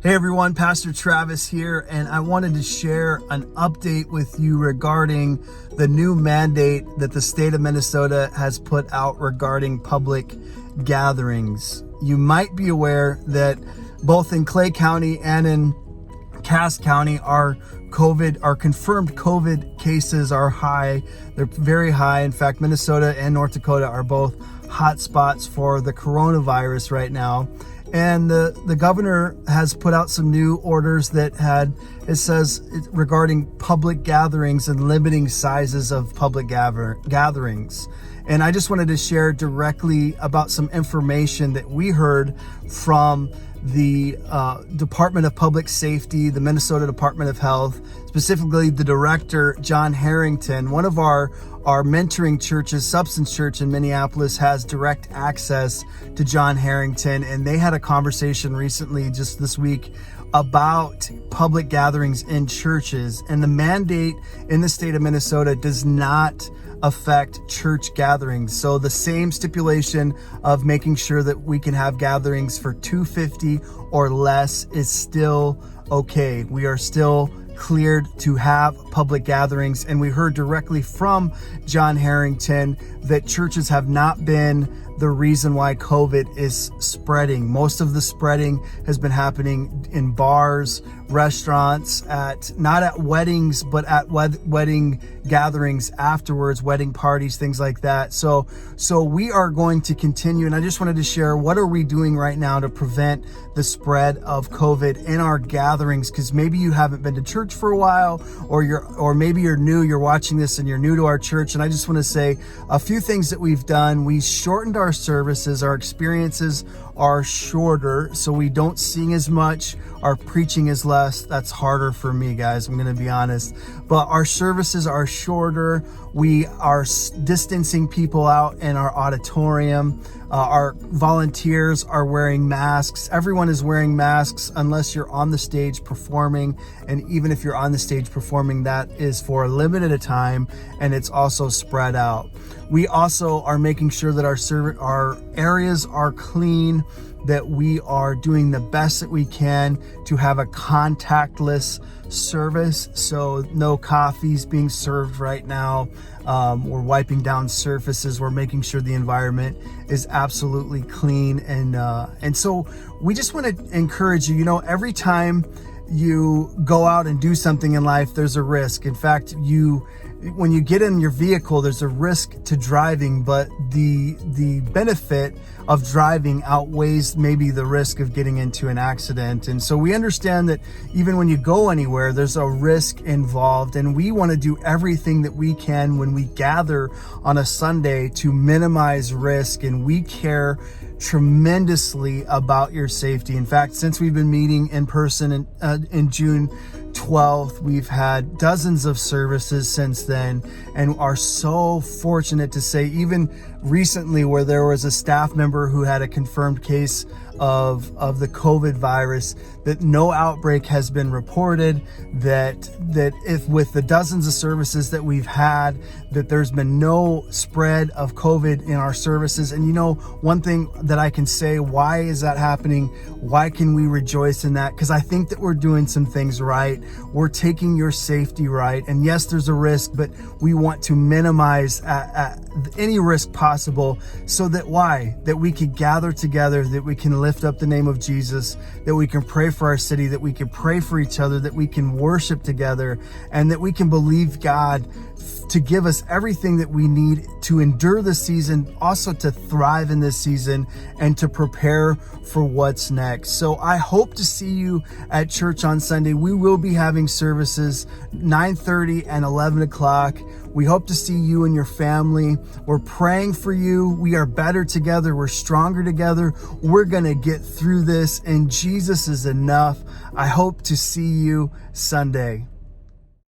Hey everyone, Pastor Travis here, and I wanted to share an update with you regarding the new mandate that the state of Minnesota has put out regarding public gatherings. You might be aware that both in Clay County and in Cass County, our confirmed COVID cases are high. They're very high. In fact, Minnesota and North Dakota are both hot spots for the coronavirus right now. And the governor has put out some new orders it says regarding public gatherings and limiting sizes of public gatherings. And I just wanted to share directly about some information that we heard from the Department of Public Safety, the Minnesota Department of Health, specifically the director, John Harrington. One of our mentoring churches, Substance Church in Minneapolis, has direct access to John Harrington. And they had a conversation recently, just this week, about public gatherings in churches. And the mandate in the state of Minnesota does not affect church gatherings. So the same stipulation of making sure that we can have gatherings for 250 or less is still okay. We are still cleared to have public gatherings. And we heard directly from John Harrington that churches have not been the reason why COVID is spreading. Most of the spreading has been happening in bars, restaurants, not at weddings, but at wedding gatherings afterwards, wedding parties, things like that. So we are going to continue. And I just wanted to share, what are we doing right now to prevent the spread of COVID in our gatherings? Because maybe you haven't been to church for a while, or maybe you're new, you're watching this and you're new to our church. And I just want to say a few things that we've done. We shortened our services. Our experiences are shorter, so we don't sing as much. Our preaching is less. That's harder for me, guys, I'm going to be honest. But our services are shorter. We are distancing people out in our auditorium. Our volunteers are wearing masks. Everyone is wearing masks unless you're on the stage performing. And even if you're on the stage performing, that is for a limited time, and it's also spread out. We also are making sure that our areas are clean, that we are doing the best that we can to have a contactless service. So no coffees being served right now. We're wiping down surfaces. We're making sure the environment is absolutely clean. And so we just want to encourage you, every time you go out and do something in life, there's a risk. In fact, when you get in your vehicle, there's a risk to driving, but the benefit of driving outweighs maybe the risk of getting into an accident. And so we understand that even when you go anywhere, there's a risk involved, and we want to do everything that we can when we gather on a Sunday to minimize risk, and we care tremendously about your safety. In fact, since we've been meeting in person in June 12th, we've had dozens of services since then, and are so fortunate to say, even recently, where there was a staff member who had a confirmed case of the COVID virus, that no outbreak has been reported, that if with the dozens of services that we've had, that there's been no spread of COVID in our services. And one thing that I can say, why is that happening? Why can we rejoice in that? Because I think that we're doing some things right. We're taking your safety right. And yes, there's a risk, but we want to minimize any risk possible, so that we can gather together, that we can lift up the name of Jesus, that we can pray for our city, that we can pray for each other, that we can worship together, and that we can believe God to give us everything that we need to endure this season, also to thrive in this season, and to prepare for what's next. So I hope to see you at church on Sunday. We will be having services 9:30 and 11 o'clock. We hope to see you and your family. We're praying for you. We are better together. We're stronger together. We're going to get through this, and Jesus is enough. I hope to see you Sunday.